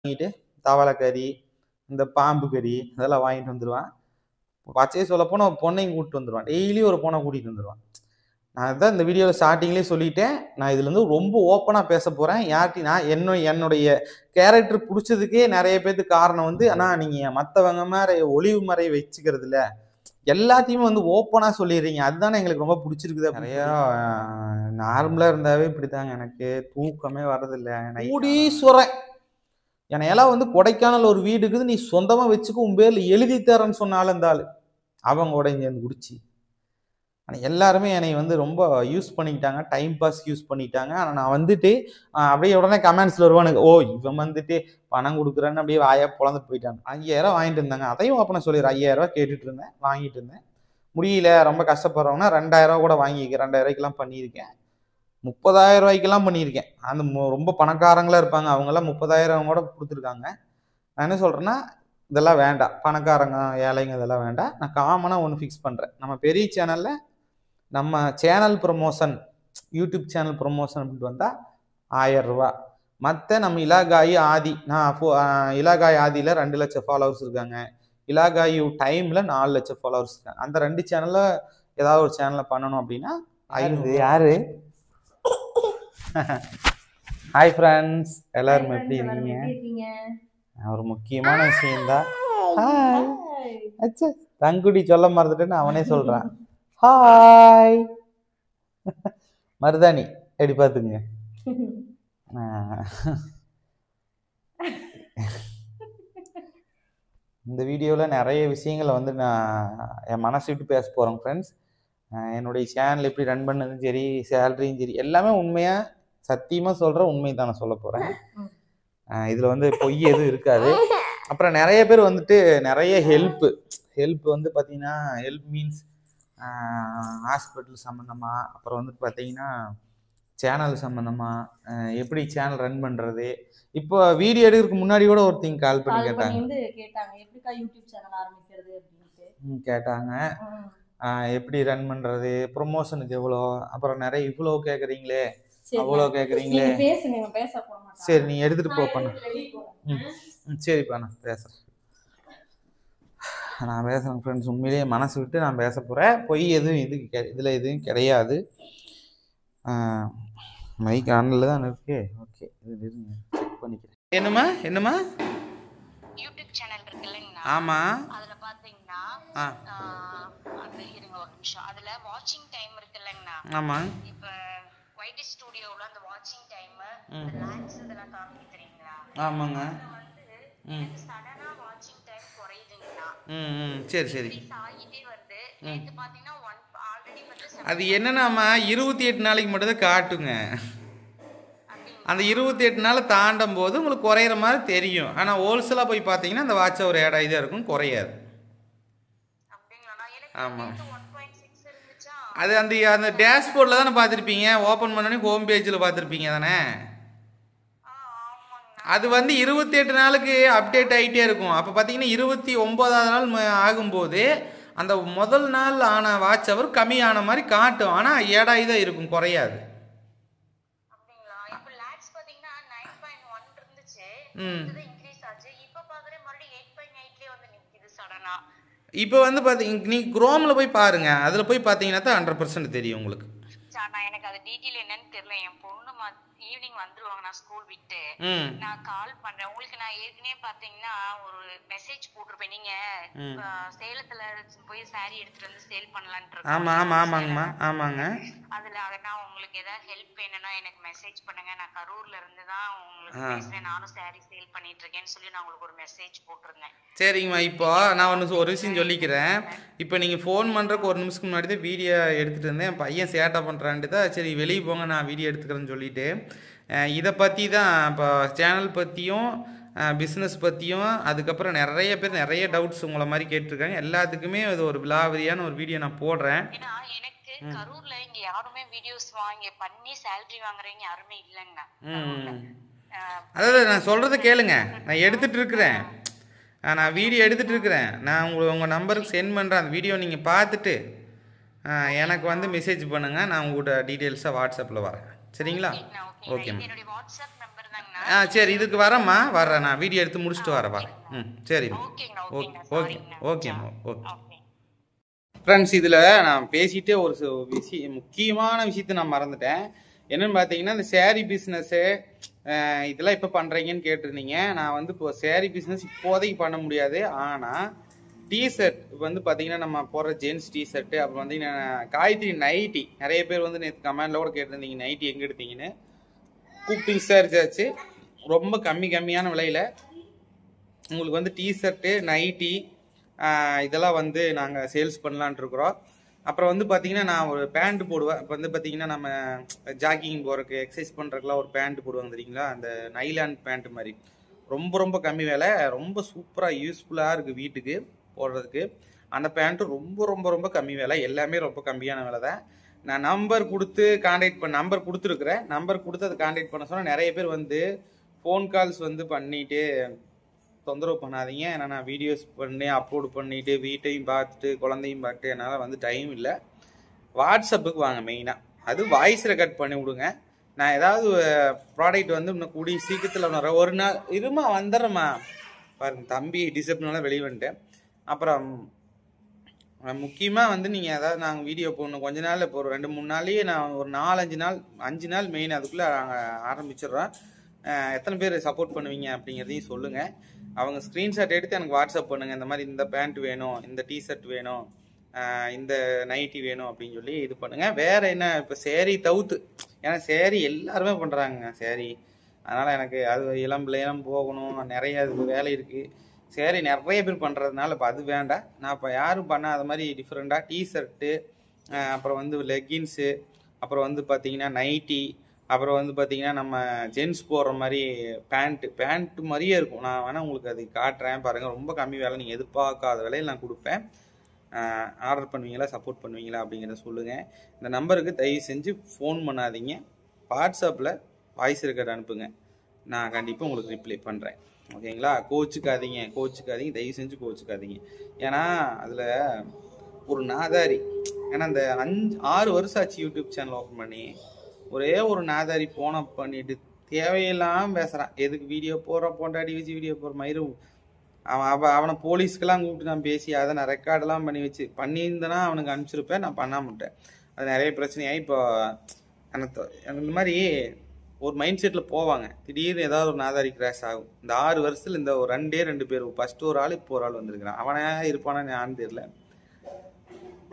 வாங்கிட்டு தவளைக்கறி, இந்த பாம்பு கறி இதெல்லாம் வாங்கிட்டு வந்துடுவான். பச்சையை சொல்லப்போனால் பொண்ணையும் கூப்பிட்டு வந்துடுவான். டெய்லியும் ஒரு பொண்ணை கூட்டிகிட்டு வந்துடுவான். நான் தான் இந்த வீடியோவில் ஸ்டார்டிங்லேயே சொல்லிட்டேன். நான் இதுலேருந்து ரொம்ப ஓப்பனாக பேச போகிறேன். யார்கிட்டையும் நான் என்னுடைய கேரக்டர் பிடிச்சதுக்கே நிறைய பேருக்கு காரணம் வந்து, ஆனால் நீங்கள் மற்றவங்க மாதிரி ஒளிவு மறை வச்சுக்கிறது இல்லை, எல்லாத்தையுமே வந்து ஓப்பனாக சொல்லிடுறீங்க. அதுதானே எங்களுக்கு ரொம்ப பிடிச்சிருக்குது. நிறையா நார்மலாக இருந்தாவே இப்படித்தாங்க, எனக்கு தூக்கமே வர்றதில்லை. கோடீஸ்வரன் என்னையெல்லாம் வந்து கொடைக்கானல் ஒரு வீடு இருக்குது, நீ சொந்தமாக வச்சுக்க, உன் பேரில் எழுதி தரேன்னு சொன்னாலும் இருந்தாலும் அவங்க உடஞ்சி வந்து குடிச்சு. ஆனால் எல்லாருமே என்னை வந்து ரொம்ப யூஸ் பண்ணிக்கிட்டாங்க, டைம் பாஸ் யூஸ் பண்ணிட்டாங்க. ஆனால் நான் வந்துட்டு அப்படியே உடனே கமெண்ட்ஸில் வருவானுங்க, ஓ இவன் வந்துட்டு பணம் கொடுக்குறேன்னு அப்படியே வாயை பொழந்துட்டு போயிட்டாங்க. 5000 வாங்கிட்டு இருந்தாங்க. அதையும் அப்போ நான் சொல்லிடுறேன், 5000 கேட்டுட்டு இருந்தேன், வாங்கிட்டு இருந்தேன். முடியல, ரொம்ப கஷ்டப்படுறவங்கன்னா 2000 கூட வாங்கிக்க. 2000 பண்ணியிருக்கேன், 30,000 பண்ணியிருக்கேன். அந்த ரொம்ப பணக்காரங்களாக இருப்பாங்க, அவங்கெல்லாம் 30,000 கூட கொடுத்துருக்காங்க. நான் என்ன சொல்கிறேன்னா, இதெல்லாம் வேண்டாம், பணக்காரங்க ஏழைங்க இதெல்லாம் வேண்டாம். நான் காமனாக ஒன்று ஃபிக்ஸ் பண்ணுறேன். நம்ம பெரிய சேனலில் நம்ம channel promotion, YouTube channel promotion அப்படின்ட்டு வந்தால் 1000 ரூபா. மற்ற நம்ம இலாகாயி ஆதி, நான் இலாகாய் ஆதியில் 2 லட்சம் ஃபாலோவர்ஸ் இருக்காங்க, இலாகாயு டைமில் 4 லட்சம் ஃபாலோவர்ஸ் இருக்காங்க. அந்த 2 சேனலில் ஏதாவது ஒரு சேனலில் பண்ணணும் அப்படின்னா 500. யாரு? ஹாய் ஃப்ரெண்ட்ஸ், எல்லாரும் எப்படி இருக்கீங்க? ஒரு முக்கியமான விஷயம்தான். ஹாய் அச்சா, தங்குடி சொல்ல மறந்துட்டேன்னு அவனே சொல்கிறான். ஹாய் மருதாணி எப்படி பார்த்துக்குங்க. இந்த வீடியோவில் நிறைய விஷயங்களை வந்து நான் என் மனசு விட்டு பேச போகிறேன் ஃப்ரெண்ட்ஸ். என்னுடைய சேனல் எப்படி ரன் பண்ணதும் சரி, சேலரியும் சரி, எல்லாமே உண்மையாக சத்தியமாக சொல்கிறேன், உண்மை தான் நான் சொல்ல போகிறேன். இதில் வந்து பொய் எதுவும் இருக்காது. அப்புறம் நிறைய பேர் வந்துட்டு நிறைய ஹெல்ப் வந்து பார்த்தீங்கன்னா, ஹெல்ப் மீன்ஸ் ஹாஸ்பிட்டல் சம்மந்தமாக, அப்புறம் வந்து பார்த்தீங்கன்னா சேனல் சம்மந்தமாக, எப்படி சேனல் ரன் பண்ணுறது. இப்போ வீடியோ எடுக்கிறதுக்கு முன்னாடி கூட ஒருத்தங்க கால் பண்ணி கேட்டாங்க எப்படிக்கா யூடியூப் சேனல் ஆரம்பிக்கிறது அப்படின்ட்டு கேட்டாங்க. எப்படி ரன் பண்ணுறது, ப்ரொமோஷனுக்கு எவ்வளோ, அப்புறம் நிறைய இவ்வளோ கேட்குறீங்களே அவ்வளோ கேட்குறீங்களே. சரி நீ எடுத்துகிட்டு போப்பண்ணா. சரிப்பா நான் பேசுகிறேன். நான் பேசுகிறேன் ஃப்ரெண்ட்ஸ், உண்மையிலேயே மனசு விட்டு நான் பேச போகிறேன். பொய் எதுவும் இதில் எதுவும் கிடையாது. மைக் ஆனில் தான் இருக்கு. ஓகே, இது இருங்க செக் பண்ணிக்கிறேன். என்னம்மா யூடியூப் சேனல் இருக்கு இல்லைங்களா? ஆமாம், அதில் பார்த்தீங்கன்னா அந்த இருங்க ஒரு நிமிஷம், அதில் வாட்சிங் டைம் இருக்கு இல்லைங்கண்ணா? ஆமாம். இப்போ ஒய்டி ஸ்டுடியோவில் அந்த வாட்சிங் டைமு, லைக்ஸ் இதெல்லாம் காமிக்க தெரியுங்களா? ஆமாங்க. வந்து சடனாக வாட்சிங் டைம் குறையுதுங்கண்ணா. சரி சரி. ஆகிட்டே வருது. நேற்று பார்த்தீங்கன்னா ஆல்ரெடி வந்து அது என்னன்னாம்மா 28 நாளைக்கு மட்டும்தான் காட்டுங்க. அந்த 28 நாள் தாண்டும் போது உங்களுக்கு குறையிற மாதிரி தெரியும். ஆனால் ஹோல்சேலாக போய் பார்த்தீங்கன்னா அந்த வாட்ச் ஒரு ஏடா இதாக இருக்கும், குறையாது. ஆமாம், அது அந்த டேஷ்போர்டில் தானே பார்த்துருப்பீங்க, ஓப்பன் பண்ணோன்னே ஹோம் பேஜில் பார்த்துருப்பீங்க தானே. அது வந்து 28 நாளுக்கு அப்டேட் ஆகிட்டே இருக்கும். அப்போ பார்த்தீங்கன்னா 29வது நாள் ஆகும்போது அந்த முதல் நாள் ஆன வாட்ச் அவர் கம்மியான மாதிரி காட்டும், ஆனால் ஏடாகி தான் இருக்கும், குறையாது. இப்போ வந்து பார்த்தீங்க, நீ குரோமில் போய் பாருங்க, அதில் போய் பார்த்தீங்கன்னா தான் 100% தெரியும் உங்களுக்கு. எனக்கு அது டீட்டெயில் என்னன்னு தெரியல. என் பொண்ணு ஈவினிங் வந்துருவாங்க, நான் ஸ்கூல் விட்டு நான் கால் பண்றேன் உங்களுக்கு. நான் ஏற்கனவே பாத்தீங்கன்னா ஒரு மெசேஜ் போட்டிருப்பேன், நீங்க சேலத்துல போய் சாரி எடுத்துட்டு வந்து சேல் பண்ணலாம்னு இருக்கேன். ஆமா ஆமா ஆமாங்கம்மா, ஆமாங்க. அதுல நான் உங்களுக்கு ஏதாவது ஹெல்ப் வேணும்னா எனக்கு மெசேஜ் பண்ணுங்க, நான் கரூர்ல இருந்து தான் உங்களுக்கு பேசுறேன், நானும் சாரி சேல் பண்ணிட்டு இருக்கேன்னு சொல்லி நான் உங்களுக்கு ஒரு மெசேஜ் போட்டிருந்தேன். சரிங்கம்மா, இப்போ நான் ஒரு விஷயம் சொல்லிக்கிறேன். இப்போ நீங்கள் ஃபோன் பண்ணுறக்கு ஒரு நிமிஷத்துக்கு முன்னாடி தான் வீடியோ எடுத்துகிட்டு இருந்தேன். என் பையன் சேட்டை பண்ணுறான்ட்டு தான் சரி வெளியே போங்க நான் வீடியோ எடுத்துக்கிறேன்னு சொல்லிட்டு, இதை பற்றி தான் இப்போ சேனல் பற்றியும் பிஸ்னஸ் பற்றியும் அதுக்கப்புறம் நிறைய பேர் நிறைய டவுட்ஸ் உங்களை மாதிரி கேட்டிருக்காங்க. எல்லாத்துக்குமே அது ஒரு விலாவரியான ஒரு வீடியோ நான் போடுறேன். ஏன்னா எனக்கு கரூர்ல இங்கே யாருமே வீடியோஸ் வாங்கி பண்ணி சேலரி வாங்குறவங்க யாருமே இல்லைங்க. அதாவது நான் சொல்கிறத கேளுங்க, நான் எடுத்துகிட்டு இருக்கிறேன், நான் வீடியோ எடுத்துகிட்டு இருக்கிறேன். நான் உங்கள் நம்பருக்கு சென்ட் பண்ணுறேன். அந்த வீடியோ நீங்கள் பார்த்துட்டு எனக்கு வந்து மெசேஜ் பண்ணுங்கள், நான் உங்கள்கிட்ட டீட்டெயில்ஸாக வாட்ஸ்அப்பில் வரேன். சரிங்களா? ஓகேம்மா. சரி இதுக்கு வரேம்மா, வர்றேன். நான் வீடியோ எடுத்து முடிச்சுட்டு வரேன். சரிம்மா. ஓகே ஓகே ஓகேம்மா. ஓகே ஃப்ரெண்ட்ஸ், இதில் நான் பேசிகிட்டே ஒரு முக்கியமான விஷயத்த நான் மறந்துட்டேன். என்னென்னு பார்த்தீங்கன்னா, இந்த சேரீ பிஸ்னஸ்ஸு இதெல்லாம் இப்போ பண்ணுறீங்கன்னு கேட்டிருந்தீங்க. நான் வந்து இப்போ சேரீ பிஸ்னஸ் இப்போதைக்கு பண்ண முடியாது. ஆனால் டிஷர்ட் இப்போ வந்து பார்த்தீங்கன்னா, நம்ம போடுற ஜென்ஸ் டிஷர்ட்டு, அப்புறம் வந்து காயத்ரி நைட்டி, நிறைய பேர் வந்து நேற்று கமெண்டில் கூட கேட்டிருந்தீங்க நைட்டி எங்கே எடுத்தீங்கன்னு. கூப்பிட்டு விசாரிச்சாச்சு. ரொம்ப கம்மியான விலையில் உங்களுக்கு வந்து டிஷர்ட்டு, நைட்டி இதெல்லாம் வந்து நாங்கள் சேல்ஸ் பண்ணலான் இருக்கிறோம். அப்புறம் வந்து பார்த்தீங்கன்னா, நான் ஒரு பேண்ட் போடுவேன். இப்போ வந்து பார்த்தீங்கன்னா, நம்ம ஜாக்கிங் போகிறதுக்கு, எக்ஸசைஸ் பண்ணுறதுக்குலாம் ஒரு பேண்ட் போடுவாங்க தெரியுங்களா, அந்த நைலான் பேண்ட் மாதிரி. ரொம்ப கம்மி விலை, ரொம்ப சூப்பராக யூஸ்ஃபுல்லாக இருக்குது வீட்டுக்கு போடுறதுக்கு. அந்த பேண்ட்டு ரொம்ப கம்மி விலை, எல்லாமே ரொம்ப கம்மியான விலை தான். நான் நம்பர் கொடுத்து நம்பர் கொடுத்துருக்குறேன். நம்பர் கொடுத்து அதை கான்டாக்ட் பண்ண சொன்னால் நிறைய பேர் வந்து ஃபோன் கால்ஸ் வந்து பண்ணிவிட்டு தொந்தரவு பண்ணாதீங்க. ஏன்னா நான் வீடியோஸ் பண்ணி அப்லோடு பண்ணிவிட்டு வீட்டையும் பார்த்துட்டு குழந்தையும் பார்த்துட்டு என்னால் வந்து டைம் இல்லை. வாட்ஸ்அப்புக்கு வாங்க மெயினாக. அது வாய்ஸ் ரெக்கார்ட் பண்ணி விடுங்க. நான் ஏதாவது ப்ராடக்ட் வந்து இன்னும் கூடிய சீக்கிரத்தில் ஒரு நாள் இருமா வந்துடுறேம்மா. பாருங்க தம்பி டிசப்னால வெளியே வந்துட்டேன். அப்புறம் முக்கியமாக வந்து நீங்கள் ஏதாவது நாங்கள் வீடியோ போடணும் கொஞ்ச நாள், இப்போ ஒரு 2-3 நாள்லேயே நான் ஒரு 5 நாள் மெயின் அதுக்குள்ளே நாங்கள் ஆரம்பிச்சிடுறோம். எத்தனை பேர் சப்போர்ட் பண்ணுவீங்க அப்படிங்கிறதையும் சொல்லுங்கள். அவங்க ஸ்க்ரீன்ஷாட் எடுத்து எனக்கு வாட்ஸ்அப் பண்ணுங்கள். இந்த மாதிரி இந்த பேண்ட் வேணும், இந்த டிஷர்ட் வேணும், இந்த நைட்டி வேணும் அப்படின்னு சொல்லி இது பண்ணுங்கள். வேறு என்ன, இப்போ சேரீ தவுத்து, ஏன்னா சேரீ எல்லாருமே பண்ணுறாங்க சேரீ. அதனால் எனக்கு அது இளம் போகணும், நிறைய அது வேலை இருக்குது. சேரீ நிறைய பேர் பண்ணுறதுனால இப்போ அது வேண்டாம். நான் இப்போ யாரும் பண்ணாத மாதிரி டிஃப்ரெண்ட்டாக டிஷர்ட்டு, அப்புறம் வந்து லெக்கின்ஸு, அப்புறம் வந்து பார்த்திங்கன்னா நைட்டி, அப்புறம் வந்து பார்த்திங்கன்னா நம்ம ஜென்ஸ் போடுற மாதிரி பேண்ட்டு மாதிரியே இருக்கும். நான் வேணால் உங்களுக்கு அது காட்டுறேன் பாருங்கள். ரொம்ப கம்மி விலை, நீங்கள் எதிர்பார்க்காத விலையில் நான் கொடுப்பேன். ஆர்டர் பண்ணுவீங்களா, சப்போர்ட் பண்ணுவீங்களா அப்படிங்கிறத சொல்லுங்கள். இந்த நம்பருக்கு தயவு செஞ்சு ஃபோன் பண்ணாதீங்க. வாட்ஸ்அப்பில் வாய்ஸ் ரெக்கார்ட் அனுப்புங்க. நான் கண்டிப்பாக உங்களுக்கு ரிப்ளை பண்ணுறேன். ஓகேங்களா? கோச்சுக்காதீங்க, தயவு செஞ்சு கோச்சுக்காதீங்க. ஏன்னா அதில் ஒரு நாதாரி, ஏன்னா அந்த 6 வருஷம் ஆச்சு யூடியூப் சேனல் ஓப்பன் பண்ணி. ஒரே ஒரு நாதாரி போன பண்ணிட்டு தேவையில்லாமல் பேசுகிறான். எதுக்கு வீடியோ போடுறோம், பொண்டாடி வச்சு வீடியோ போடுற மாதிரி. அவனை போலீஸ்க்கெல்லாம் கூப்பிட்டு நான் பேசி அதை நான் ரெக்கார்டெல்லாம் பண்ணியிருந்தேன்னா அவனுக்கு அனுப்பிச்சிருப்பேன். நான் பண்ணாமட்டேன். அது நிறைய பிரச்சனையாகி இப்போ எனக்கு இந்த மாதிரி ஒரு மைண்ட் செட்டில் போவாங்க. திடீர்னு ஏதாவது ஒரு நாதாரி கிராஷ் ஆகும். இந்த 6 வருஷத்தில் இந்த ஒரு 2 பேர், ஃபஸ்ட்டு ஒரு ஆள், இப்போ ஒரு ஆள் வந்திருக்கிறான். அவனே இருப்பானு ஞான் தெரியல.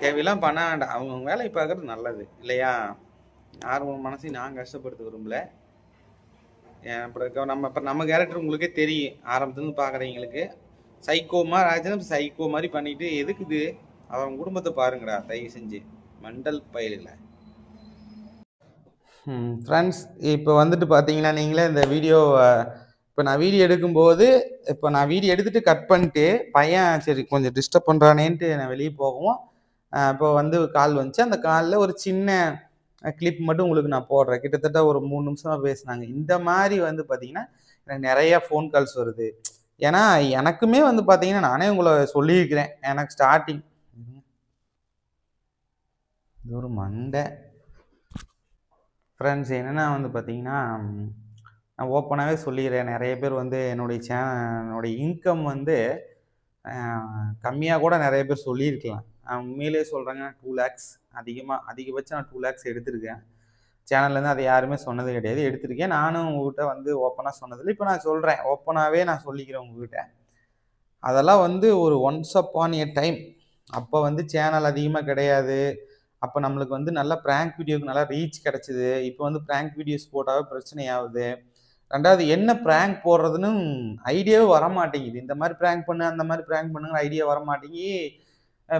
தேவையெல்லாம் பண்ண வேண்டாம். அவங்க வேலையை பார்க்கறது நல்லது இல்லையா? யாரும் மனசையும் நான் கஷ்டப்படுத்த விரும்பல. நம்ம கேரக்டர் உங்களுக்கே தெரியும். ஆரம்பத்துலேருந்து பார்க்குறவங்களுக்கு சைக்கோ மாதிரி பண்ணிட்டு எதுக்குது? அவன் குடும்பத்தை பாருங்கடா தயவு செஞ்சு, மண்டல் பயலில். ஃப்ரெண்ட்ஸ், இப்போ வந்துட்டு பார்த்தீங்கன்னா, நீங்களே இந்த வீடியோ இப்போ நான் வீடியோ எடுக்கும்போது, இப்போ நான் வீடியோ எடுத்துகிட்டு கட் பண்ணிட்டு பையன் சரி கொஞ்சம் டிஸ்டர்ப் பண்ணுறானேன்ட்டு நான் வெளியே போகவும் இப்போ வந்து கால் வந்துச்சு. அந்த காலில் ஒரு சின்ன கிளிப் மட்டும் உங்களுக்கு நான் போடுறேன். கிட்டத்தட்ட ஒரு 3 நிமிஷமாக பேசினாங்க. இந்த மாதிரி வந்து பார்த்தீங்கன்னா எனக்கு நிறையா ஃபோன் கால்ஸ் வருது. ஏன்னா எனக்குமே வந்து பார்த்தீங்கன்னா, நானே உங்களை சொல்லியிருக்கிறேன். எனக்கு ஸ்டார்டிங் இது ஒரு மண்டை ஃப்ரெண்ட்ஸ், என்னென்னா வந்து பார்த்தீங்கன்னா, நான் ஓப்பனாகவே சொல்லிடுறேன். நிறைய பேர் வந்து என்னுடைய இன்கம் வந்து கம்மியாக கூட நிறைய பேர் சொல்லியிருக்கலாம். உண்மையிலே சொல்கிறேங்க, 2 lakhs அதிகபட்சம் நான் 2 lakhs எடுத்திருக்கேன். சேனல்லேருந்து அதை யாருமே சொன்னது கிடையாது. எடுத்திருக்கேன். நானும் உங்கள்கிட்ட வந்து ஓப்பனாக சொன்னதில்லை. இப்போ நான் சொல்கிறேன், ஓப்பனாகவே நான் சொல்லிக்கிறேன் உங்கள்கிட்ட. அதெல்லாம் வந்து ஒரு ஒன்ஸ் அப்பான் எ டைம். அப்போ வந்து சேனல் அதிகமாக கிடையாது. அப்போ நம்மளுக்கு வந்து நல்லா ப்ராங்க் வீடியோக்கு நல்லா ரீச் கிடச்சிது. இப்போ வந்து ப்ராங்க் வீடியோஸ் போட்டாவே பிரச்சனையாகுது. 2வது என்ன ப்ராங்க் போடுறதுன்னு ஐடியாவே வரமாட்டேங்குது. இந்த மாதிரி ப்ராங்க் பண்ணு, அந்த மாதிரி ப்ராங்க் பண்ணுங்கிற ஐடியா வரமாட்டேங்கி.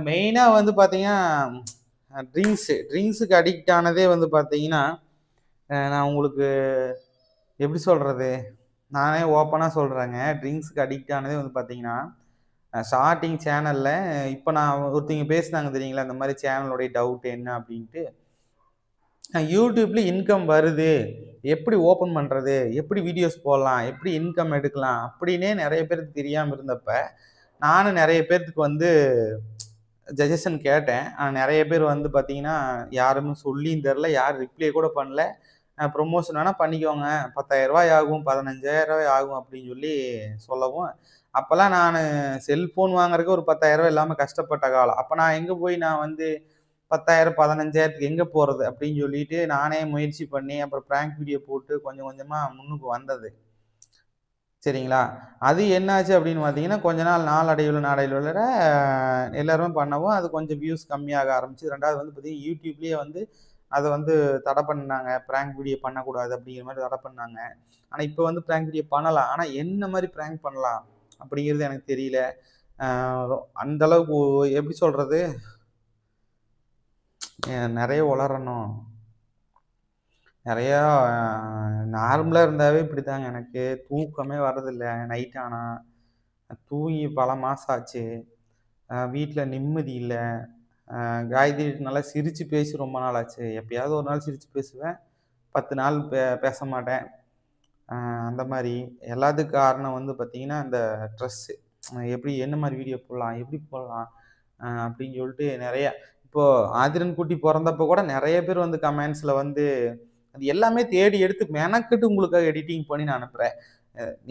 மெயினாக வந்து பார்த்தீங்கன்னா, ட்ரிங்க்ஸுக்கு அடிக்ட் ஆனதே வந்து பார்த்தீங்கன்னா, நான் உங்களுக்கு எப்படி சொல்கிறது, நானே ஓப்பனாக சொல்கிறேங்க. ட்ரிங்க்ஸுக்கு அடிக்ட் ஆனதே வந்து பார்த்தீங்கன்னா, ஸ்டார்டிங் சேனலில் இப்போ நான் ஒருத்தங்க பேசுனாங்க தெரியுங்களா, இந்த மாதிரி சேனலோடைய டவுட் என்ன அப்படின்ட்டு. யூடியூப்பில் இன்கம் வருது, எப்படி ஓப்பன் பண்ணுறது, எப்படி வீடியோஸ் போடலாம், எப்படி இன்கம் எடுக்கலாம் அப்படின்னே நிறைய பேருக்கு தெரியாமல் இருந்தப்ப நானும் நிறைய பேர்த்துக்கு வந்து சஜஷன் கேட்டேன். நிறைய பேர் வந்து பார்த்தீங்கன்னா யாருமே சொல்லியும் தெரில, யார் ரிப்ளை கூட பண்ணல. ப்ரொமோஷன் வேணால் பண்ணிக்கோங்க, 10,000 ஆகும், 15,000 ஆகும் அப்படின்னு சொல்லி சொல்லவும், அப்போல்லாம் நான் செல்ஃபோன் வாங்குறதுக்கு ஒரு 10,000 இல்லாமல் கஷ்டப்பட்ட காலம். அப்போ நான் எங்கே போய் நான் வந்து 10,000 15,000த்துக்கு எங்கே போகிறது அப்படின்னு சொல்லிட்டு நானே முயற்சி பண்ணி அப்புறம் ப்ராங்க் வீடியோ போட்டு கொஞ்சம் கொஞ்சமாக முன்னுக்கு வந்தது. சரிங்களா? அது என்னாச்சு அப்படின்னு பார்த்தீங்கன்னா, கொஞ்ச நாள் நாளடைவுல எல்லாருமே பண்ணவும், அது கொஞ்சம் வியூஸ் கம்மியாக ஆரம்பிச்சு. 2வது வந்து பார்த்தீங்கன்னா, யூடியூப்லேயே வந்து அத வந்து தடை பண்ணாங்க. பிராங்க் வீடியோ பண்ணக்கூடாது அப்படிங்கிற மாரி தடை பண்ணாங்க. ஆனா, இப்ப வந்து பிராங்க் வீடியோ பண்ணலாம். ஆனா, என்ன மாரி பிராங்க் பண்ணலாம் அப்படிங்கிறது எனக்கு தெரியல. அ அந்த அளவுக்கு எப்படி சொல்றது? நெறைய உளறணும். நெறையா நார்மலா இருந்தாவே இப்படித்தாங்க எனக்கு. தூக்கமே வர்றதில்ல நைட் ஆனா. தூங்கி பல மாசம் ஆச்சு. வீட்ல நிம்மதி இல்ல. காயத்ரி நல்லா சிரிச்சு பேசி ரொம்ப நாள் ஆச்சு. எப்பயாவது ஒரு நாள் சிரிச்சு பேசுவேன். 10 நாள் பேச மாட்டேன். அ அந்த மாரி. எல்லாத்துக்கும் காரணம் வந்து பார்த்தீங்கன்னா, இந்த ட்ரெஸ்ஸு. எப்படி என்ன மாரி வீடியோ போடலாம்? எப்படி போடலாம்? அப்படின்னு சொல்லிட்டு நெறைய இப்போ ஆதிரன் குட்டி பொறந்தப்போ கூட நெறைய பேர் வந்து கமெண்ட்ஸ்ல வந்து அது எல்லாமே தேடி எடுத்து மெனக்கெட்டு உங்களுக்காக எடிட்டிங் பண்ணி நான் அனுப்புறேன்.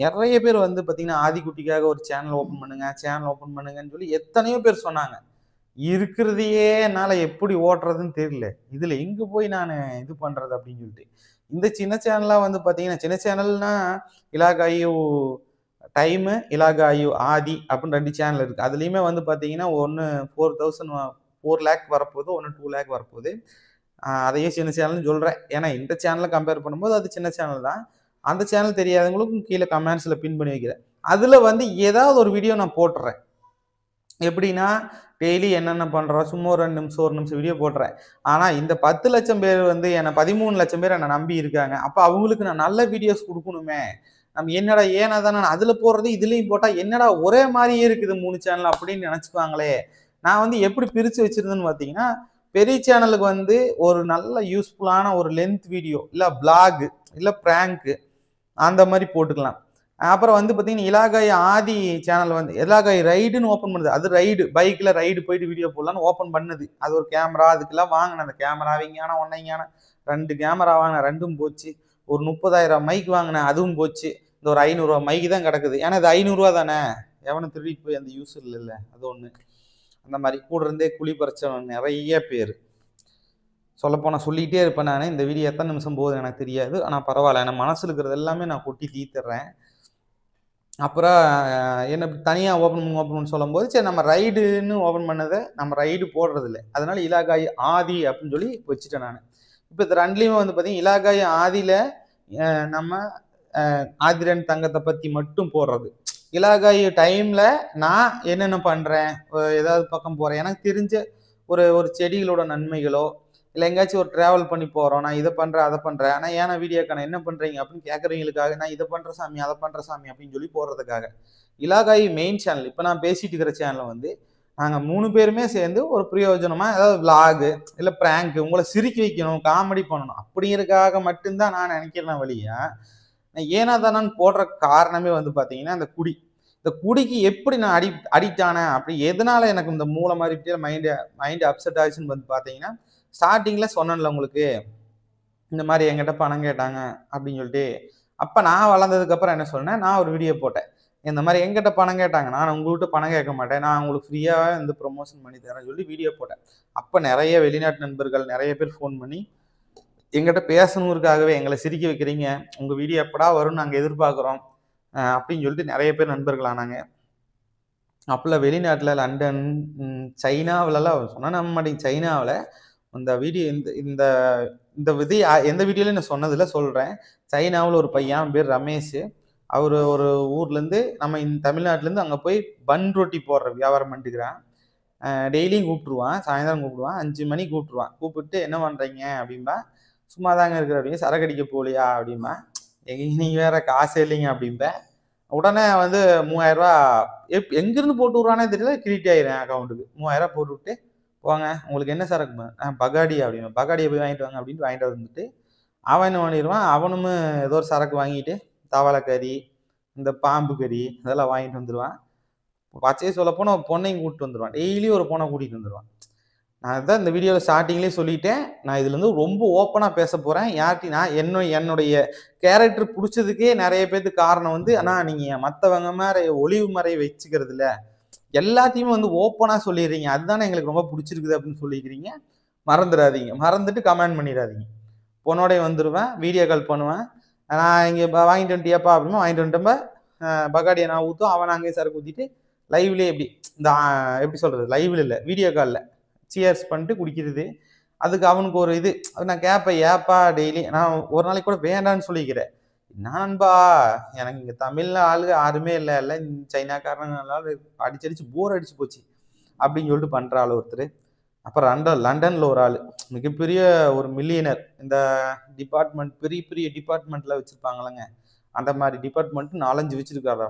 நெறைய பேர் வந்து பார்த்தீங்கன்னா, ஆதிக்குட்டிக்காக ஒரு சேனல் ஓப்பன் பண்ணுங்க, சேனல் ஓப்பன் பண்ணுங்கன்னு சொல்லி எத்தனையோ பேர் சொன்னாங்க. இருக்கிறதையே என்னால எப்படி ஓட்டுறதுன்னு தெரியல. இதுல எங்க போய் நானு இது பண்றது அப்படின்னு சொல்லிட்டு. இந்த சின்ன சேனலா வந்து பார்த்தீங்கன்னா, சின்ன சேனல்னா இலாகாயு டைமு, இலாகாயு ஆதி அப்படின்னு 2 சேனல் இருக்கு. அதுலயுமே வந்து பார்த்தீங்கன்னா, ஒண்ணு 4000 4,00,000 வரப்போகுது. ஒண்ணு 2,00,000 வரப்போகுது. அதையும் சின்ன சேனல்னு சொல்றேன். ஏன்னா இந்த சேனல கம்பேர் பண்ணும்போது அது சின்ன சேனல் தான். அந்த சேனல் தெரியாதவங்களுக்கும் கீழ கமெண்ட்ஸ்ல பின் பண்ணி வைக்கிறேன். அதுல வந்து ஏதாவது ஒரு வீடியோ நான் போட்டுர்றேன். எப்படின்னா, டெய்லி என்னென்ன பண்றோம், சும்மா ஒரு 2 நிமிஷம், 1 நிமிஷம் வீடியோ போடுறேன். ஆனா, இந்த 10,00,000 பேர் வந்து 13,00,000 பேர் என்ன நம்பி இருக்காங்க. அப்ப அவங்களுக்கு நான் நல்ல வீடியோஸ் குடுக்கணுமே! நம்ம என்னடா ஏனா தானோன்னு அதுல போடுறது, இதுலயும் போட்டா என்னடா ஒரே மாரியே இருக்குது 3 சேனல் அப்படின்னு நெனச்சுக்குவாங்களே! நான் வந்து எப்படி பிரிச்சு வச்சிருந்தேன்னு பார்த்தீங்கன்னா, பெரிய சேனலுக்கு வந்து ஒரு நல்ல யூஸ்ஃபுல்லான ஒரு லென்த் வீடியோ, இல்ல வ்ளாக், இல்ல பிராங்க் அந்த மாரி போட்டுக்கலாம். அப்புறம் வந்து பார்த்தீங்கன்னா, இலாகாய் ஆதி சேனல் வந்து இலாகாய் ரைடுன்னு ஓப்பன் பண்ணுது. அது ரைடு பைக்ல ரைடு போயிட்டு வீடியோ போடலான்னு ஓப்பன் பண்ணுது. அது ஒரு கேமரா அதுக்கெல்லாம் வாங்குனேன். அந்த கேமரா அவைங்கான, ஒன்னைங்கான 2 கேமரா வாங்குனேன். 2ம் போச்சு. ஒரு 30,000 மைக் வாங்குனேன். அதுவும் போச்சு. இந்த ஒரு ரூ. 500 மைக் தான் கிடக்குது. ஏன்னா இது ரூ. 500 தானே. எவனும் திருடிட்டு போய் அந்த யூஸ் இல்லல்ல. அது ஒண்ணு. அந்த மாரி கூட இருந்தே குழி பறிச்சவன் நெறைய பேரு. சொல்லப்போனா சொல்லிட்டே இருப்பேன் நானு. இந்த வீடியோ எத்தன நிமிஷம் போகுதுன்னு எனக்கு தெரியாது. ஆனா பரவால்ல. என் மனசுல இருக்கிறது எல்லாமே நான் கொட்டி தீர்த்துர்றேன். அப்புறம் என்ன தனியா ஓப்பன் பண்ண சொல்லும்போது, சரி நம்ம ரைடுன்னு ஓப்பன் பண்ணத நம்ம ரைடு போடுறதில்ல. அதனால இலாகாய் ஆதி அப்படின்னு சொல்லி வச்சுட்டேன் நானு. இப்ப இது 2லயுமே வந்து பார்த்தீங்கன்னா, இலாகாய் ஆதில நம்ம ஆதிரன் தங்கத்த பத்தி மட்டும் போடுறது. இலாகாய் டைம்ல நான் என்னென்ன பண்றேன்? ஏதாவது பக்கம் போறேன். எனக்கு தெரிஞ்ச ஒரு ஒரு செடிகளோட நன்மைகளோ, இல்ல எங்கேயாச்சும் ஒரு டிராவல் பண்ணி போறோம். நான் இத பண்றேன், அத பண்றேன். ஆனா ஏன்னா வீடியோக்கான என்ன பண்றீங்க? அப்படின்னு கேட்கறவங்களுக்காக நான் இத பண்றேன் சாமி, அத பண்றேன் சாமி அப்படின்னு சொல்லி போடுறதுக்காக. இலாகாய் மெயின் சேனல். இப்ப நான் பேசிட்டு இருக்கிற சேனல் வந்து, நாங்க 3 பேருமே சேர்ந்து ஒரு பிரயோஜனமா ஏதாவது விளாக், இல்ல பிராங்க் உங்கள சிரிக்க வைக்கணும், காமெடி பண்ணணும். அப்படிங்கிறதுக்காக மட்டும் தான் நான் நினைக்கிறேனே ஒழிய, நான் ஏனா தானான்னு போடுற காரணமே வந்து பார்த்தீங்கன்னா, இந்த குடி. இந்த குடிக்கு எப்படி நான் அடிக்ட் ஆனேன்? அப்படி எதனால எனக்கு இந்த மூளை மாறிட்டு மைண்ட் அப்செட் ஆச்சுன்னு வந்து பார்த்தீங்கன்னா, ஸ்டார்ட்டிங்ல சொன்னேன்ல உங்களுக்கு. இந்த மாரி என்கிட்ட பணம் கேட்டாங்க அப்படின்னு சொல்லிட்டு. அப்ப நான் வளர்ந்ததுக்கு அப்புறம் என்ன சொன்னேன், நான் ஒரு வீடியோ போட்டேன். இந்த மாரி என்கிட்ட பணம் கேட்டாங்க. நான் உங்ககிட்ட பணம் கேட்க மாட்டேன். நான் உங்களுக்கு ஃப்ரீயாவே வந்து ப்ரமோஷன் பண்ணி தரேன்னு சொல்லி வீடியோ போட்டேன். அப்ப நெறைய வெளிநாட்டு நண்பர்கள் நெறைய பேர் ஃபோன் பண்ணி என்கிட்ட பேசணுங்கிறதுக்காகவே எங்கள சிரிக்க வைக்கிறீங்க. உங்க வீடியோ எப்படா வரும்னு நாங்க எதிர்பார்க்குறோம். அப்படின்னு சொல்லிட்டு நெறைய பேர் நண்பர்கள் ஆனாங்க. அப்பல்லாம் வெளிநாட்டுல லண்டன், சைனாவுலலாம் சொன்னா நம்ப மாட்டீங்க. சைனாவுல இந்த வீடியோ இந்த இந்த இந்த விதி எந்த வீடியோலயும் நான் சொன்னதில்ல சொல்றேன். சைனாவுல ஒரு பையன் அவன் பேர் ரமேஷு. அவரு ஒரு ஊர்லேருந்து நம்ம தமிழ்நாட்டுலேருந்து அங்க போய் பன் ரொட்டி போடுற வியாபாரம் பண்ணிட்டுருக்கிறான். டெய்லியும் கூப்பிட்டுருவான். சாயந்தரம் கூப்பிடுவான். 5 மணிக்கு கூப்பிட்டுருவான். கூப்பிட்டு என்ன பண்றீங்க? அப்படிம்பேன். சும்மா தாங்க இருக்கிறேன் அப்படிங்க. சரக்கு அடிக்க போகலையா? அப்படிம்பேன். நீங்க வேற காசே இல்லைங்க அப்படிம்பேன். உடனே வந்து ரூ. 3000 எங்கிருந்து போட்டு விடுறானே தெரியல. கிரெடிட் ஆயிரும் என் அக்கவுண்ட்டுக்கு. ரூ. 3000 போட்டுவிட்டு, போங்க உங்களுக்கு என்ன சரக்கு? பகாடி அப்படிம்பேன். பகாடிய போய் வாங்கிட்டு வாங்க அப்படின்ட்டு வாங்கிட்டு வந்துட்டு, அவன் என்ன பண்ணிருவான், அவனும் ஏதோ ஒரு சரக்கு வாங்கிட்டு, தவளக்கறி, இந்த பாம்பு கறி இதெல்லாம் வாங்கிட்டு வந்துருவான். பச்சையா சொல்லப்போனா பொண்ணையும் கூட்டிட்டு வந்துருவான். டெய்லியும் ஒரு பொண்ண கூட்டிட்டு வந்துருவான். நான் தான் இந்த வீடியோவில் ஸ்டார்டிங்லேயே சொல்லிட்டேன். நான் இதுலேருந்து ரொம்ப ஓப்பனாக பேச போகிறேன். யார்கிட்டையும் நான் என்னுடைய கேரக்டர் பிடிச்சதுக்கே நிறைய பேத்துக்கு காரணம் வந்து, அண்ணா நீங்கள் மற்றவங்க மாதிரி ஒளிவு மறை வச்சுக்கிறது இல்லை, எல்லாத்தையுமே வந்து ஓப்பனாக சொல்லிடுறீங்க, அதுதானே எங்களுக்கு ரொம்ப பிடிச்சிருக்குது அப்படின்னு சொல்லிக்கிறீங்க. மறந்துடாதீங்க, மறந்துட்டு கமெண்ட் பண்ணிடாதீங்க. பொண்ணோடய வந்துடுவேன், வீடியோ கால் பண்ணுவேன். நான் இங்கே வாங்கிட்டு வந்துட்டியாப்பா அப்படின்னு வாங்கிட்டு வந்துட்டோம்ப பகாடியை நான் ஊற்றும், அவன் அங்கேயே சரக்கு ஊற்றிட்டு லைவ்லேயே எப்படி இந்த எப்படி சொல்கிறது, லைவ்ல இல்லை வீடியோ காலில் சியர்ஸ் பண்ணிட்டு குடிக்கிறது. அதுக்கு அவனுக்கு ஒரு இது நான் கேட்பேன், ஏப்பா டெய்லி நான் ஒரு நாளைக்கு கூட வேண்டான்னு சொல்லிக்கிறேன். நான்பா எனக்கு இங்கே தமிழ்ல ஆளுங்க யாருமே இல்லை, எல்லாம் சைனாக்காரனால அடிச்சு போர் அடிச்சு போச்சு அப்படின்னு சொல்லிட்டு பண்ணுற ஆள் ஒருத்தர். அப்புறம் லண்டனில் ஒரு ஆள் மிகப்பெரிய ஒரு மில்லியனர், இந்த டிபார்ட்மெண்ட் பெரிய பெரிய டிபார்ட்மெண்ட்டில் வச்சுருப்பாங்களேங்க, அந்த மாதிரி டிபார்ட்மெண்ட்டு 4-5 வச்சுருக்காரு.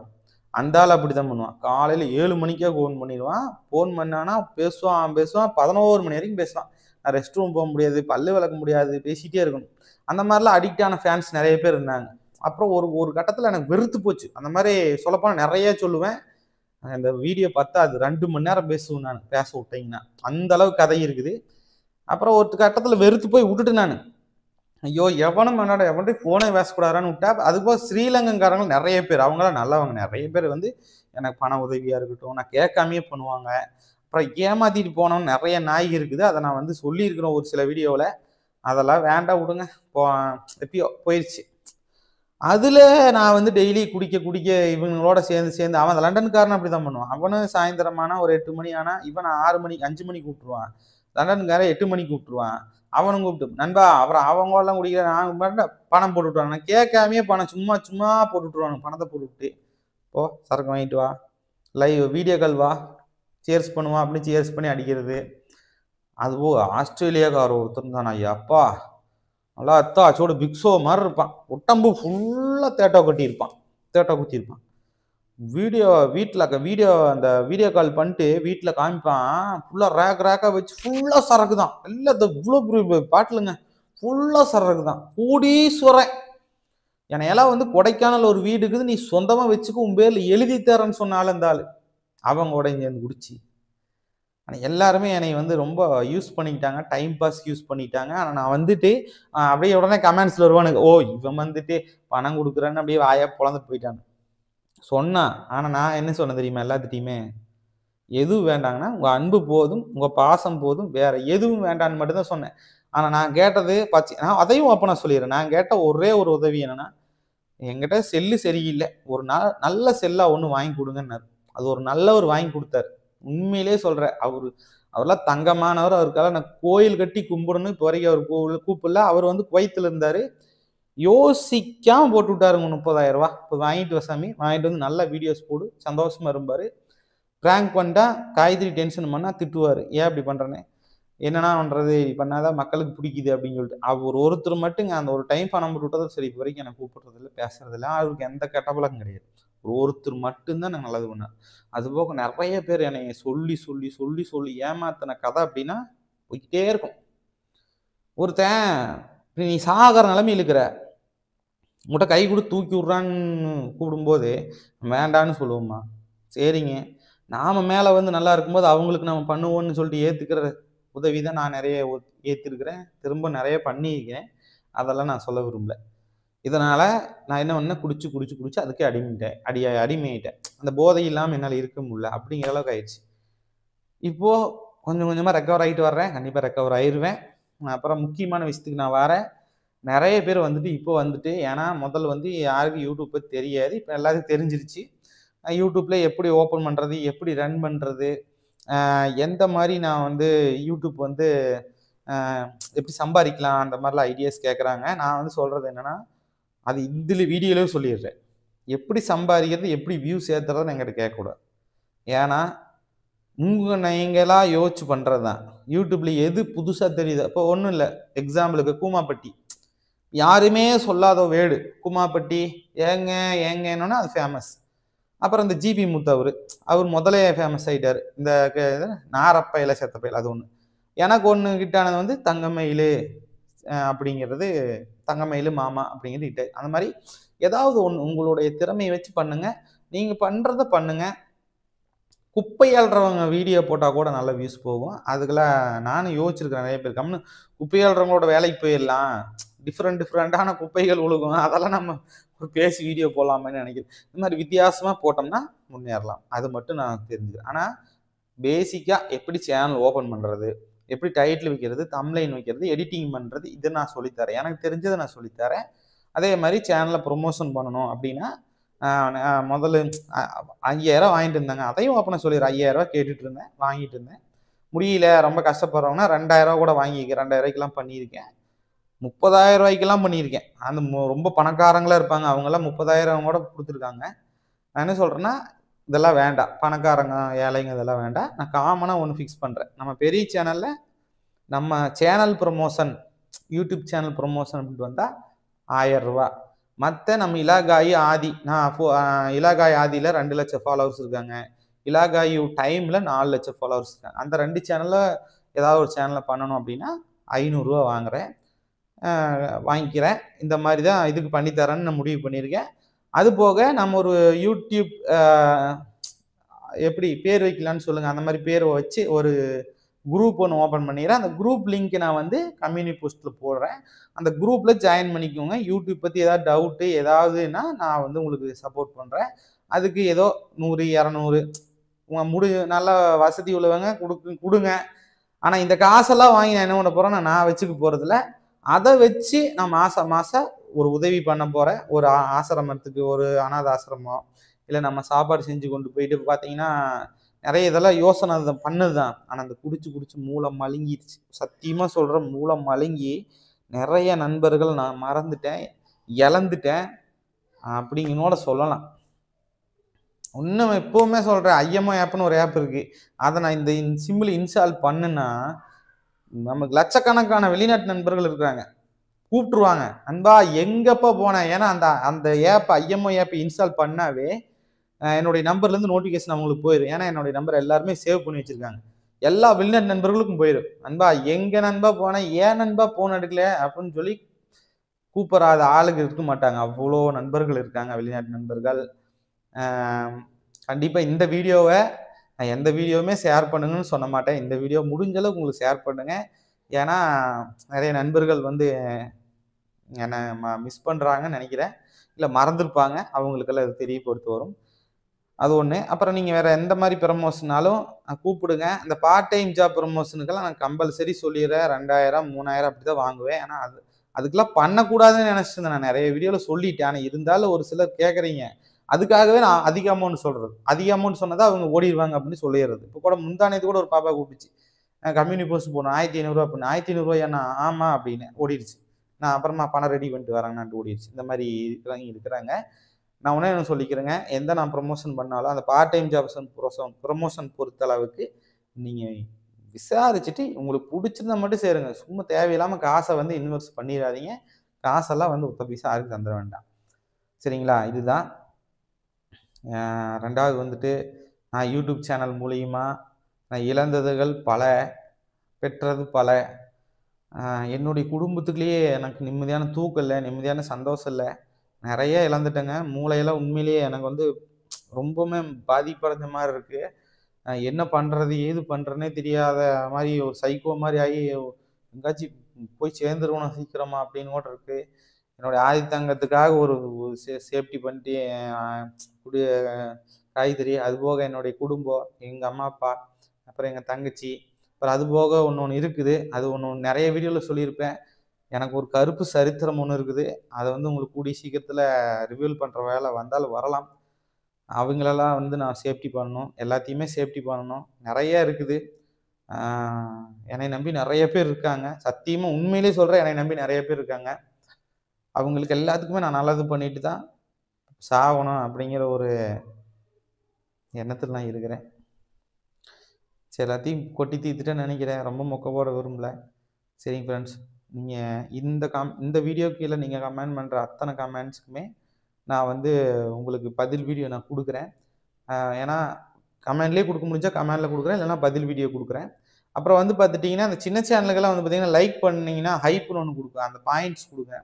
அந்த ஆள் அப்படி தான் பண்ணுவான். காலையில் 7 மணிக்கே ஃபோன் பண்ணிடுவான். ஃபோன் பண்ணானா பேசுவான் 11 மணி வரைக்கும் பேசுவான். நான் ரெஸ்ட் ரூம் போக முடியாது, பல்லு விளக்க முடியாது, பேசிகிட்டே இருக்கணும். அந்த மாதிரிலாம் அடிக்டான ஃபேன்ஸ் நிறைய பேர் இருந்தாங்க. அப்புறம் ஒரு கட்டத்தில் எனக்கு வெறுத்து போச்சு. அந்த மாதிரி சொல்லப்போனால் நிறைய சொல்லுவேன். அந்த வீடியோ பார்த்தா அது 2 மணி நேரம் பேசுவேன் நான், பேச விட்டீங்கன்னா அந்த அளவுக்கு கதை இருக்குது. அப்புறம் ஒரு கட்டத்தில் வெறுத்து போய் விட்டுட்டு நான், ஐயோ எவனும் என்னோட எவன்ட்டு ஃபோனே பேசக்கூடாதான்னு விட்டா. அதுபோல் ஸ்ரீலங்கன்காரங்க நிறைய பேர், அவங்களாம் நல்லவங்க, நிறைய பேர் வந்து எனக்கு பண உதவியாக இருக்கட்டும் நான் கேட்காமையே பண்ணுவாங்க. அப்புறம் ஏமாத்திட்டு போனவங்க நிறைய நாய் இருக்குது, அதை நான் வந்து சொல்லியிருக்கிறோம் ஒரு சில வீடியோவில். அதெல்லாம் வேண்டாம் விடுங்க, எப்பயோ போயிடுச்சு. அதில் நான் வந்து டெய்லி குடிக்க இவங்களோட சேர்ந்து அவன் அந்த லண்டன்காரன் அப்படி தான் பண்ணுவான். அவனும் சாயந்தரமானா ஒரு 8 மணி ஆனால் இவன் 6 மணிக்கு 5 மணிக்கு கூப்பிட்டுருவான். லண்டன்காரன் 8 மணிக்கு கூப்பிட்டுருவான். அவனும் கூப்பிட்டு நண்பா அப்புறம் அவங்களாம் குடிக்கிற நாங்கள் பணம் போட்டு விட்டுருவாங்க. நான் கேட்காமையே பணம் சும்மா போட்டு விட்டுருவாங்க. பணத்தை போட்டு விட்டு ஓ சரக்கு வாங்கிட்டு வா, லைவ் வீடியோ கால் வா, சேர்ஸ் பண்ணுவான் அப்படின்னு சேர்ஸ் பண்ணி அடிக்கிறது. அதுவோ ஆஸ்திரேலியாக்கார ஒருத்தர் தான் ஐயா, அப்பா நல்லா அத்தாச்சோட பிக்ஸோ மாதிரி இருப்பான். உடம்பு ஃபுல்லாக தேட்டா குத்தியிருப்பான். அந்த வீடியோ கால் பண்ணிட்டு வீட்டில் காமிப்பான். ஃபுல்லாக ரேக்காக வச்சு ஃபுல்லாக சரக்கு தான். எல்லாம் இவ்வளோ பாட்டிலுங்க, ஃபுல்லாக சரக்கு தான். கோடீஸ்வரன். எல்லாம் வந்து கொடைக்கானல் ஒரு வீடு இருக்குது, நீ சொந்தமாக வச்சுக்க, உன் பேரில் எழுதி தரேன்னு சொன்னாலும் இந்த ஆள் அவங்க உடஞ்சி குடிச்சு. ஆனால் எல்லாருமே என்னை வந்து ரொம்ப யூஸ் பண்ணிக்கிட்டாங்க, டைம் பாஸ்க்கு யூஸ் பண்ணிட்டாங்க. ஆனால் நான் வந்துட்டு அப்படியே உடனே கமெண்ட்ஸில் வருவானுங்க, ஓ இவன் வந்துட்டு பணம் கொடுக்குறேன்னு அப்படியே வாயா பொழந்துட்டு போயிட்டாங்க சொன்னான். ஆனால் நான் என்ன சொன்னேன் தெரியுமா, எல்லாத்துட்டையுமே எதுவும் வேண்டாங்கன்னா உங்கள் அன்பு போதும், உங்கள் பாசம் போதும், வேற எதுவும் வேண்டான்னு மட்டும்தான் சொன்னேன். ஆனால் நான் கேட்டது நான் அதையும் ஓப்பனாக சொல்லிடுறேன். நான் கேட்ட ஒரே ஒரு உதவி என்னன்னா, என்கிட்ட செல்லு சரியில்லை, ஒரு நல்ல செல்லாக ஒன்று வாங்கி கொடுங்கன்னாரு. அது ஒரு நல்லவர் வாங்கி கொடுத்தாரு. உண்மையிலே சொல்கிறேன், அவரெல்லாம் தங்கமானவர். அவருக்காக நான் கோயில் கட்டி கும்பிடணும். இப்போ வரைக்கும் அவர் கூப்பிடல. அவர் வந்து குவைத்தில் இருந்தார், யோசிக்காமல் போட்டு விட்டாருங்க 30,000 ரூபா. இப்போ வாங்கிட்டு வசாமி, வாங்கிட்டு வந்து நல்ல வீடியோஸ் போடு, சந்தோஷமாக இருப்பார். ப்ராங்க் பண்ணிட்டா காய்கறி டென்ஷன் பண்ணால் திட்டுவார், ஏன் அப்படி பண்ணுறேன்னு. என்னன்னா பண்ணுறது, இப்படி பண்ணாதான் மக்களுக்கு பிடிக்குது அப்படின்னு சொல்லிட்டு அவர் ஒருத்தர் மட்டுங்க அந்த ஒரு டைம் பணம் போட்டு விட்டதும் சரி, இப்போ வரைக்கும் எனக்கு கூப்பிட்றதில்ல, பேசுறதில்ல. அவருக்கு எந்த கெட்ட பழக்கம் கிடையாது. ஒருத்தர் மட்டும்தான் நான் நல்லது பண்ணேன். அதுபோக நிறைய பேர் என்னை சொல்லி ஏமாத்தின கதை அப்படின்னா போய்கிட்டே இருக்கும். ஒருத்தன் நீ சாகிற நிலைமையில் இருக்கிற, உங்கள்கிட்ட கை கொடுத்து தூக்கி விட்றான்னு கூப்பிடும்போது வேண்டான்னு சொல்லுவோம்மா. சரிங்க, நாம் மேலே வந்து நல்லா இருக்கும்போது அவங்களுக்கு நம்ம பண்ணுவோன்னு சொல்லிட்டு ஏற்றுக்கிற உதவி தான் நான் நிறைய ஏற்றிருக்கிறேன், திரும்ப நிறைய பண்ணியிருக்கிறேன். அதெல்லாம் நான் சொல்ல விரும்பல. இதனால் நான் என்ன பண்ணேன், குடிச்சு அதுக்கே அடிமையிட்டேன். அந்த போதை இல்லாமல் என்னால் இருக்க முடியல அப்படிங்கிற அளவுக்கு ஆயிடுச்சு. இப்போது கொஞ்சம் கொஞ்சமாக ரெக்கவர் ஆகிட்டு வர்றேன், கண்டிப்பாக ரெக்கவர் ஆயிடுவேன். அப்புறம் முக்கியமான விஷயத்துக்கு நான் வரேன். நிறைய பேர் வந்துட்டு இப்போ வந்துட்டு, ஏன்னா முதல்ல வந்து யாருக்கும் யூடியூப் பற்றி தெரியாது, இப்போ எல்லாத்துக்கும் தெரிஞ்சிருச்சு. யூடியூப்பில் எப்படி ஓப்பன் பண்ணுறது, எப்படி ரன் பண்ணுறது, எந்த மாதிரி நான் வந்து யூடியூப் வந்து எப்படி சம்பாதிக்கலாம், அந்த மாதிரிலாம் ஐடியாஸ் கேட்குறாங்க. நான் வந்து சொல்கிறது என்னென்னா, அது இதில் வீடியோலேயும் சொல்லிடுறேன். எப்படி சம்பாதிக்கிறது, எப்படி வியூஸ் ஏற்றுறதுன்னு என்கிட்ட கேட்கக்கூடாது. ஏன்னா நீங்களாம் யோசிச்சு பண்ணுறது தான். யூடியூப்பில் எது புதுசாக தெரியுது, இப்போ ஒன்றும் இல்லை, எக்ஸாம்பிளுக்கு கூமாப்பட்டி, யாருமே சொல்லாத வேர்டு கூமாப்பட்டி, ஏங்கன்னா அது ஃபேமஸ். அப்புறம் இந்த ஜிபி முத்து அவர் முதலே ஃபேமஸ் ஆகிட்டார். இந்த நாரப்பையில் செத்தப்பையில் அது ஒன்று. எனக்கு ஒன்று கிட்டானது வந்து தங்கமயில் அப்படிங்கிறது, தங்கமயில் மாமா அப்படிங்கிறது கிட்ட. அந்த மாதிரி ஏதாவது ஒன்று உங்களுடைய திறமையை வச்சு பண்ணுங்கள். நீங்கள் பண்ணுறத பண்ணுங்கள், குப்பை அள்ளுறவங்க வீடியோ போட்டால் கூட நல்ல வியூஸ் போகும். அதுக்கெல்லாம் நானும் யோசிச்சிருக்கிறேன் நிறைய பேர். கம்முனு குப்பை அள்ளுறவங்களோட வேலைக்கு போயிடலாம். டிஃப்ரெண்டான குப்பைகள் விழுகும். அதெல்லாம் நம்ம பேசி வீடியோ போடலாமேன்னு நினைக்கிறேன். இந்த மாதிரி வித்தியாசமாக போட்டோம்னா முன்னேறலாம். அது மட்டும் நான் தெரிஞ்சுக்கிறேன். ஆனால் பேசிக்காக எப்படி சேனல் ஓப்பன் பண்ணுறது, எப்படி டைட்டில் வைக்கிறது, தம்ப்லைன் வைக்கிறது, எடிட்டிங் பண்ணுறது, இதை நான் சொல்லித்தரேன். எனக்கு தெரிஞ்சதை நான் சொல்லித்தரேன். அதே மாதிரி சேனலை ப்ரொமோஷன் பண்ணணும் அப்படின்னா முதல்ல 5000 வாங்கிட்டு இருந்தாங்க. அதையும் அப்போ நான் சொல்லிடுறேன். 5000 கேட்டுட்டு இருந்தேன், வாங்கிட்டு இருந்தேன். முடியல, ரொம்ப கஷ்டப்படுறவங்கன்னா 2000 கூட வாங்கிக்க. 2000 பண்ணியிருக்கேன். 30,000 பண்ணியிருக்கேன். அந்த ரொம்ப பணக்காரங்களா இருப்பாங்க. அவங்கெல்லாம் 30,000 கூட கொடுத்துருக்காங்க. நான் என்ன சொல்றேன்னா, இதெல்லாம் வேண்டாம். பணக்காரங்க, ஏழைங்க இதெல்லாம் வேண்டாம். நான் காமனா ஒன்று ஃபிக்ஸ் பண்றேன். நம்ம பெரிய சேனல்ல நம்ம channel promotion, YouTube channel promotion அப்படின்ட்டு வந்தா ரூ. 1000. மற்ற நம்ம இலாகாயி ஆதி, நான் இலாகாய் ஆதியில் 2 லட்சம் ஃபாலோவர்ஸ் இருக்காங்க. இலாகாயு டைமில் 4 லட்சம் ஃபாலோவர்ஸ் இருக்காங்க. அந்த 2 சேனலில் ஏதாவது ஒரு சேனலில் பண்ணணும் அப்படின்னா ரூ. 500 வாங்குறேன், வாங்கிக்கிறேன். இந்த மாதிரி தான் இதுக்கு பண்ணித்தரேன்னு நான் முடிவு பண்ணியிருக்கேன். அது போக நம்ம ஒரு யூடியூப் எப்படி பேர் வைக்கலான்னு சொல்லுங்கள், அந்த மாதிரி பேரை வச்சு ஒரு குரூப் ஒன்று ஓப்பன் பண்ணிடுறேன். அந்த குரூப் லிங்க் நான் வந்து கம்யூனிட்டி போஸ்ட்டில் போடுறேன். அந்த குரூப்பில் ஜாயின் பண்ணிக்கோங்க. யூடியூப் பற்றி ஏதாவது டவுட்டு ஏதாவதுன்னா நான் வந்து உங்களுக்கு சப்போர்ட் பண்ணுறேன். அதுக்கு ஏதோ 100, 200 நல்ல வசதி உள்ளவங்க கொடுங்க. ஆனால் இந்த காசெல்லாம் வாங்கி நான் என்ன பண்ண போகிறேன்னா, நான் வச்சுக்க போகிறதில்ல. அதை வச்சு நான் மாதம் ஒரு உதவி பண்ண போகிறேன். ஒரு ஆசிரமத்துக்கு, ஒரு அனாதை ஆசிரமம், இல்லை நம்ம சாப்பாடு செஞ்சு கொண்டு போயிட்டு பார்த்தீங்கன்னா நிறைய இதெல்லாம் யோசனை பண்ணுது தான். ஆனால் அந்த குடிச்சு மூளை மழுங்கிடுச்சு. சத்தியமாக சொல்கிறேன், மூளை மழுங்கி நிறைய நண்பர்கள் நான் மறந்துட்டேன், இழந்துட்டேன் அப்படிங்கனோட சொல்லலாம். இன்னும் எப்போவுமே சொல்கிறேன், ஐஎம்ஓ ஆப்னு ஒரு ஆப் இருக்குது. அதை நான் இந்த சிம்பிள் இன்ஸ்டால் பண்ணுன்னா நமக்கு லட்சக்கணக்கான வெளிநாட்டு நண்பர்கள் இருக்கிறாங்க. கூப்பிட்டுருவாங்க, அன்பா எங்கப்பா போனேன். ஏன்னா அந்த ஆப், ஐஎம்ஓ ஆப் இன்ஸ்டால் பண்ணாவே என்னுடைய நம்பர்லேருந்து நோட்டிஃபிகேஷன் அவங்களுக்கு போயிடும். ஏன்னா என்னுடைய நம்பர் எல்லாருமே சேவ் பண்ணி வச்சுருக்காங்க. எல்லா வெளிநாட்டு நண்பர்களுக்கும் போயிடும். நண்பா எங்கே நண்பா போனேன், ஏன் நண்பா ஃபோன் எடுக்கல அப்படின்னு சொல்லி கூப்பிடாத ஆளுங்க இருக்க மாட்டாங்க. அவ்வளோ நண்பர்கள் இருக்காங்க, வெளிநாட்டு நண்பர்கள். கண்டிப்பாக இந்த வீடியோவை நான் எந்த வீடியோவுமே ஷேர் பண்ணுங்கன்னு சொல்ல மாட்டேன். இந்த வீடியோ முடிஞ்ச அளவுக்கு உங்களுக்கு ஷேர் பண்ணுங்கள். ஏன்னா நிறைய நண்பர்கள் வந்து என்னை மிஸ் பண்ணுறாங்கன்னு நினைக்கிறேன், இல்லை மறந்துருப்பாங்க. அவங்களுக்கெல்லாம் இது தெரியப்படுத்த வரும். அது ஒன்று. அப்புறம் நீங்கள் வேறு எந்த மாதிரி ப்ரமோஷனாலும் கூப்பிடுங்க. இந்த பார்ட் டைம் ஜாப் ப்ரமோஷனுக்கெல்லாம் நான் கம்பல்சரி சொல்லிடுறேன். 2000, 3000 அப்படி தான் வாங்குவேன். ஏன்னா அதுக்கெல்லாம் பண்ணக்கூடாதுன்னு நினச்சிருந்தேன். நான் நிறைய வீடியோவில் சொல்லிட்டேன். ஆனால் இருந்தாலும் ஒரு சிலர் கேட்குறீங்க. அதுக்காகவே நான் அதிக அமௌண்ட் சொல்கிறது. அதிக அமௌண்ட் சொன்னதாக அவங்க ஓடிடுவாங்க அப்படின்னு சொல்லிடுறது. இப்போ கூட முந்தானத்து கூட ஒரு பாப்பா கூப்பிடுச்சு, கம்யூனிட்டி போஸ்ட் போடணும் 1500 அப்படின்னு. 1500 என்ன? ஆமாம் அப்படின்னு ஓடிடுச்சு. நான் அப்புறமா பணம் ரெடி பண்ணிட்டு வரேங்கன்னான்ட்டு ஓடிடுச்சு. இந்த மாதிரி இருக்கிறாங்க. நான் ஒன்றே ஒன்று சொல்லிக்கிறேங்க, எந்த நான் ப்ரொமோஷன் பண்ணாலும் அந்த பார்ட் டைம் ஜாப்ஸ் ப்ரொமோஷன் பொறுத்தளவுக்கு நீங்கள் விசாரிச்சுட்டு உங்களுக்கு பிடிச்சிருந்தா மட்டும் சேருங்க. சும்மா தேவையில்லாமல் காசை வந்து இன்வெஸ்ட் பண்ணிடாதீங்க. காசெல்லாம் வந்து ஒத்த பைசா யாருக்கு தந்துட வேண்டாம். சரிங்களா? இதுதான். ரெண்டாவது வந்துட்டு, நான் யூடியூப் சேனல் மூலியமா நான் இழந்ததுகள் பல, பெற்றது பல. என்னுடைய குடும்பத்துக்குள்ளேயே எனக்கு நிம்மதியான தூக்கம் இல்லை, நிம்மதியான சந்தோஷம் இல்லை. நிறைய இழந்துட்டேங்க. மூளையெல்லாம் உண்மையிலேயே எனக்கு வந்து ரொம்பவுமே பாதிப்படைஞ்ச மாதிரி இருக்குது. என்ன பண்ணுறது, ஏது பண்ணுறேன்னே தெரியாத மாதிரி ஒரு சைக்கோ மாதிரி ஆகி எங்காச்சும் போய் சேர்ந்துருவோம் சீக்கிரமா அப்படின்னு கூட இருக்குது. என்னுடைய ஆதித்தங்கத்துக்காக ஒரு சேஃப்டி பண்ணிட்டு குடிய காய்கறி, அதுபோக என்னுடைய குடும்பம், எங்கள் அம்மா அப்பா, அப்புறம் எங்கள் தங்கச்சி, அப்புறம் அதுபோக ஒன்று இருக்குது. அது ஒன்று நிறைய வீடியோவில் சொல்லியிருப்பேன். எனக்கு ஒரு கருப்பு சரித்திரம் ஒன்று இருக்குது. அதை வந்து உங்களுக்கு கூடிய சீக்கிரத்தில் ரிவீல் பண்ணுற வேலை வந்தாலும் வரலாம். அவங்களெல்லாம் வந்து நான் சேஃப்டி பண்ணணும். எல்லாத்தையுமே சேஃப்டி பண்ணணும். நிறைய இருக்குது. என்னை நம்பி நிறைய பேர் இருக்காங்க. சத்தியமாக உண்மையிலே சொல்கிறேன், என்னை நம்பி நிறைய பேர் இருக்காங்க. அவங்களுக்கு எல்லாத்துக்குமே நான் நல்லது பண்ணிட்டு தான் சாகணும் அப்படிங்கிற ஒரு எண்ணத்தில் நான் இருக்கிறேன். சரி, எல்லாத்தையும் கொட்டி தீர்த்துட்டேன்னு நினைக்கிறேன். ரொம்ப மொக்க போட விரும்பல. சரிங்க ஃப்ரெண்ட்ஸ், நீங்கள் இந்த வீடியோ கீழே நீங்கள் கமெண்ட் பண்ணுற அத்தனை கமெண்ட்ஸுக்குமே நான் வந்து உங்களுக்கு பதில் வீடியோ நான் கொடுக்குறேன். ஏன்னா கமெண்ட்லேயே கொடுக்க முடிஞ்சால் கமெண்டில் கொடுக்குறேன், இல்லைனா பதில் வீடியோ கொடுக்குறேன். அப்புறம் வந்து பார்த்துட்டிங்கன்னா, அந்த சின்ன சேனலுக்கெல்லாம் வந்து பார்த்திங்கன்னா லைக் பண்ணிங்கன்னா ஹைப்னு ஒன்று கொடுக்கும், அந்த பாயிண்ட்ஸ் கொடுங்க.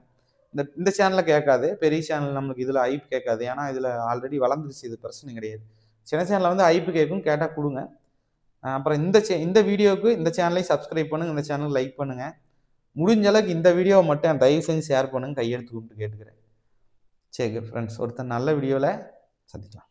இந்த சேனலில் கேட்காது, பெரிய சேனல் நம்மளுக்கு இதில் ஹைப் கேட்காது. ஏன்னா இதில் ஆல்ரெடி வளர்ந்துருச்சு, இது பிரச்சனை கிடையாது. சின்ன சேனலில் வந்து ஐப்பு கேட்கும், கேட்டால் கொடுங்க. அப்புறம் இந்த வீடியோவுக்கு இந்த சேனலையும் சப்ஸ்கிரைப் பண்ணுங்கள், இந்த சேனல் லைக் பண்ணுங்கள். முடிஞ்ச அளவுக்கு இந்த வீடியோவை மட்டும் தயவு செஞ்சு ஷேர் பண்ணுங்கள், கையெழுத்து கும்பிட்டு கேட்டுக்கிறேன். சரி ஃப்ரெண்ட்ஸ், ஒருத்தர் நல்ல வீடியோவில் சந்திக்கலாம்.